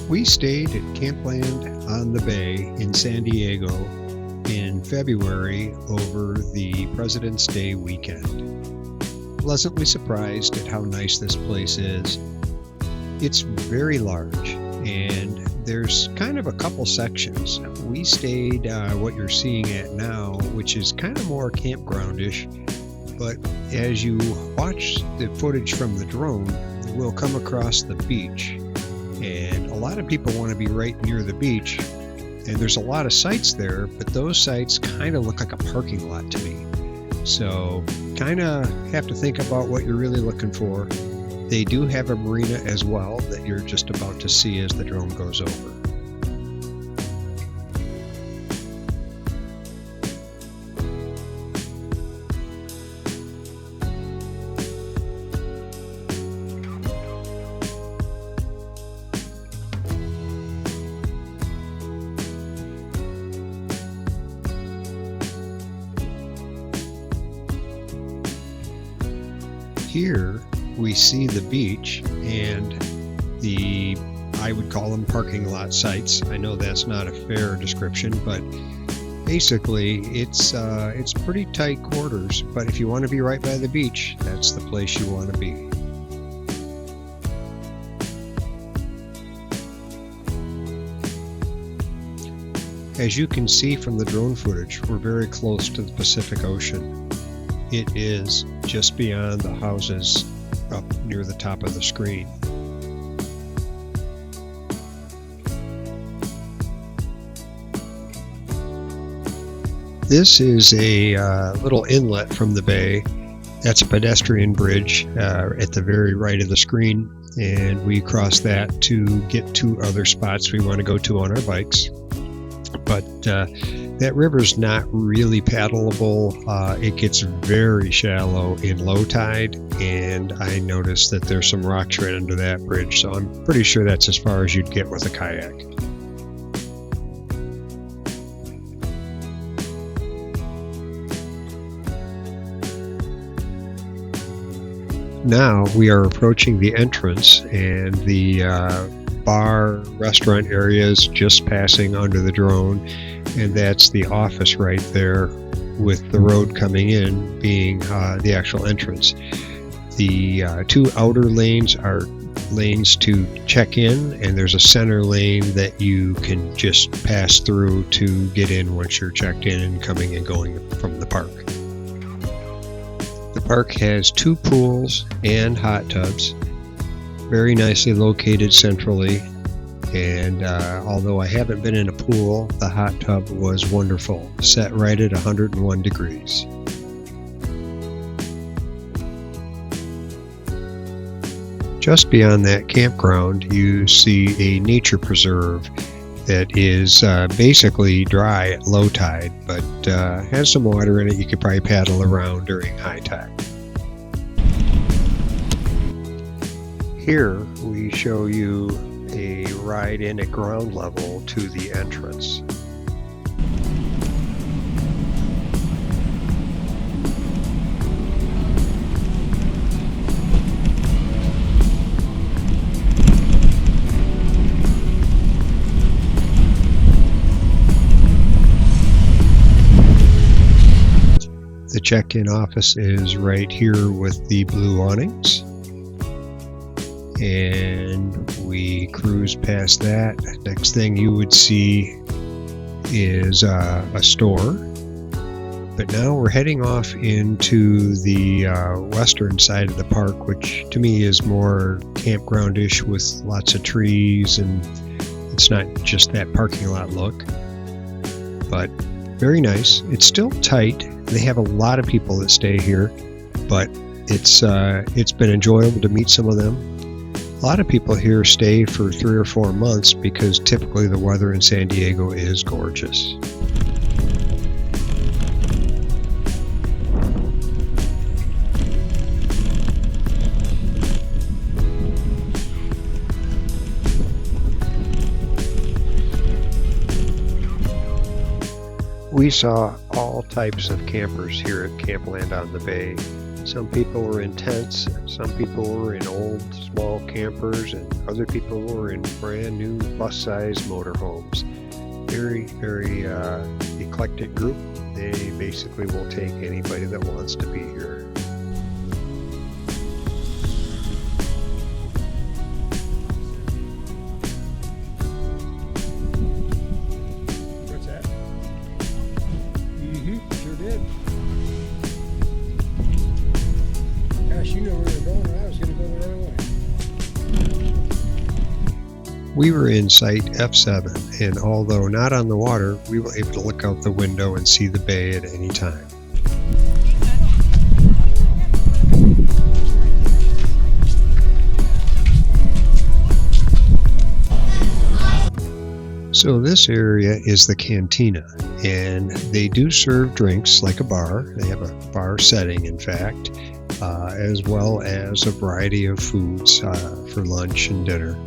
We stayed at Campland on the Bay in San Diego in February over the President's Day weekend. Pleasantly surprised at how nice this place is. It's very large and there's kind of a couple sections. We stayed what you're seeing at now, which is kind of more campgroundish, but as you watch the footage from the drone, we'll come across the beach. And a lot of people want to be right near the beach, and there's a lot of sites there, but those sites kind of look like a parking lot to me. So kind of have to think about what you're really looking for. They do have a marina as well that you're just about to see as the drone goes over. Here we see the beach and the, I would call them parking lot sites. I know that's not a fair description, but basically it's pretty tight quarters. But if you want to be right by the beach, that's the place you want to be. As you can see from the drone footage, we're very close to the Pacific Ocean. It is just beyond the houses up near the top of the screen. This is a little inlet from the bay. That's a pedestrian bridge at the very right of the screen, and we cross that to get to other spots we want to go to on our bikes. But that river's not really paddleable. It gets very shallow in low tide, and I noticed that there's some rocks right under that bridge, so I'm pretty sure that's as far as you'd get with a kayak. Now we are approaching the entrance, and the bar restaurant areas just passing under the drone, and that's the office right there with the road coming in being the actual entrance. The two outer lanes are lanes to check in, and there's a center lane that you can just pass through to get in once you're checked in and coming and going from the park. The park has two pools and hot tubs, very nicely located centrally, and although I haven't been in a pool, the hot tub was wonderful, set right at 101 degrees. Just beyond that campground, you see a nature preserve that is basically dry at low tide, but has some water in it. You could probably paddle around during high tide. Here we show you a ride in at ground level to the entrance. The check-in office is right here with the blue awnings, and we cruise past that. Next thing you would see is a store, but now we're heading off into the western side of the park, which to me is more campgroundish with lots of trees, and it's not just that parking lot look, but very nice. It's still tight. They have a lot of people that stay here, but it's been enjoyable to meet some of them. A lot of people here stay for 3 or 4 months because typically the weather in San Diego is gorgeous. We saw all types of campers here at Campland on the Bay. Some people were in tents, some people were in old small campers, and other people were in brand new bus-sized motorhomes. Very, very eclectic group. They basically will take anybody that wants to be here. What's that? Sure did. Gosh, you know where we're going, and I was going to go the other way. We were in Site F7, and although not on the water, we were able to look out the window and see the bay at any time. So this area is the cantina, and they do serve drinks like a bar. They have a bar setting, in fact, as well as a variety of foods for lunch and dinner.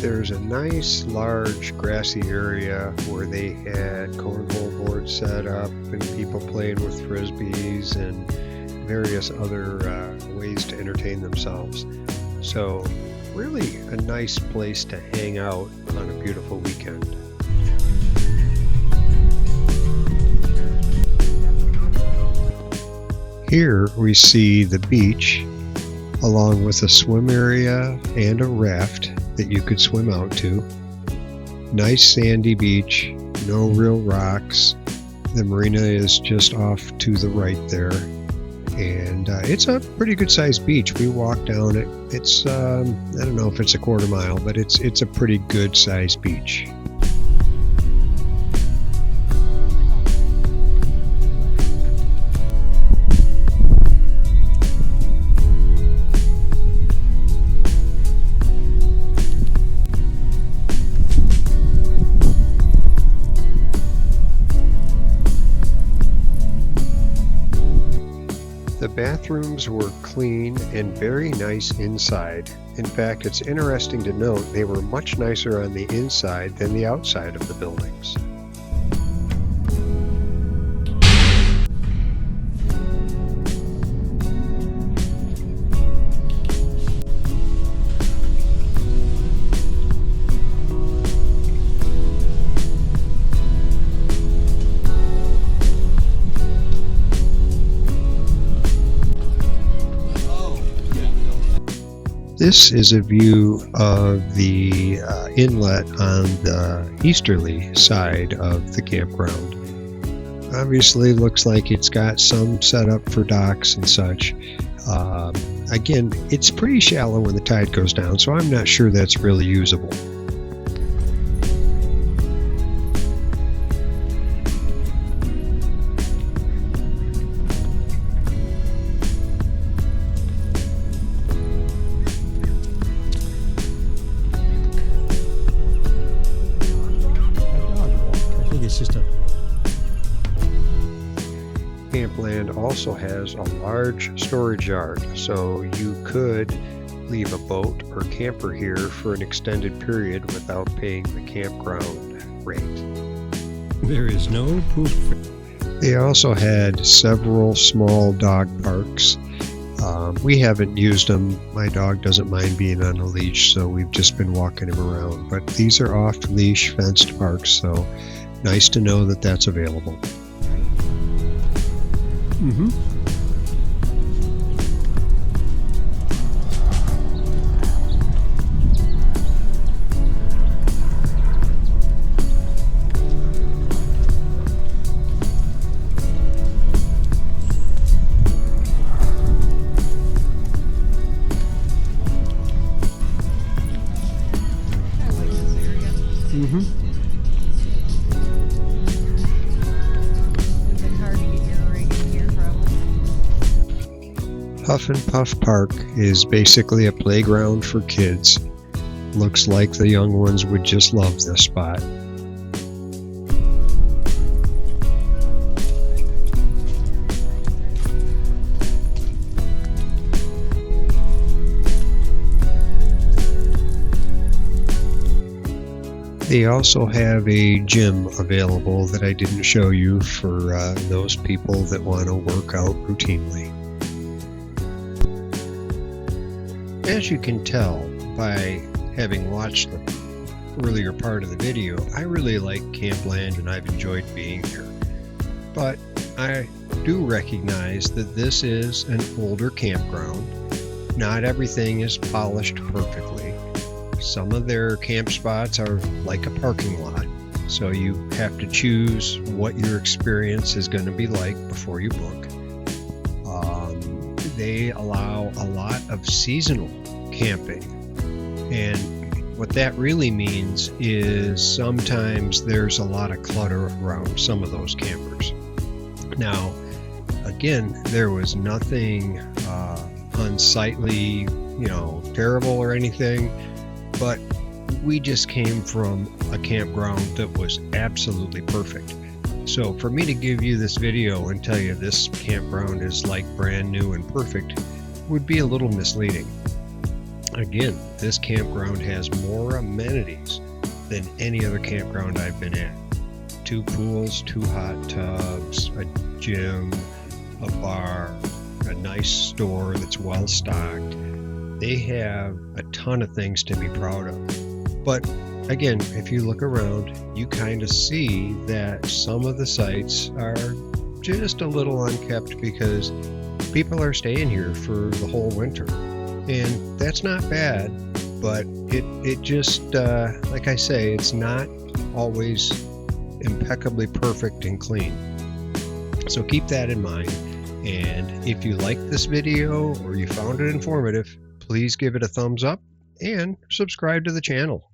There's a nice large grassy area where they had cornhole boards set up and people playing with frisbees and various other ways to entertain themselves. So really a nice place to hang out on a beautiful weekend. Here we see the beach along with a swim area and a raft that you could swim out to. Nice sandy beach, no real rocks. The marina is just off to the right there, and it's a pretty good sized beach. We walked down it. It's I don't know if it's a quarter mile, but it's a pretty good sized beach. The bathrooms were clean and very nice inside. In fact, it's interesting to note they were much nicer on the inside than the outside of the buildings. This is a view of the inlet on the easterly side of the campground. Obviously looks like it's got some setup for docks and such. Again, it's pretty shallow when the tide goes down, so I'm not sure that's really usable. Campland also has a large storage yard, so you could leave a boat or camper here for an extended period without paying the campground rate. There is no proof. They also had several small dog parks. We haven't used them. My dog doesn't mind being on a leash, so we've just been walking him around. But these are off-leash fenced parks, so nice to know that that's available. Huff and Puff Park is basically a playground for kids. Looks like the young ones would just love this spot. They also have a gym available that I didn't show you for those people that want to work out routinely. As you can tell by having watched the earlier part of the video, I really like Campland and I've enjoyed being here. But I do recognize that this is an older campground. Not everything is polished perfectly. Some of their camp spots are like a parking lot, so you have to choose what your experience is going to be like before you book. They allow a lot of seasonal camping, and what that really means is sometimes there's a lot of clutter around some of those campers. Now, again, there was nothing unsightly, terrible or anything, but we just came from a campground that was absolutely perfect. So for me to give you this video and tell you this campground is like brand new and perfect would be a little misleading. Again, this campground has more amenities than any other campground I've been at. 2 pools, 2 hot tubs, a gym, a bar, a nice store that's well stocked. They have a ton of things to be proud of. But again, if you look around, you kind of see that some of the sites are just a little unkept because people are staying here for the whole winter. And that's not bad, but it just, like I say, it's not always impeccably perfect and clean. So keep that in mind. And if you liked this video or you found it informative, please give it a thumbs up and subscribe to the channel.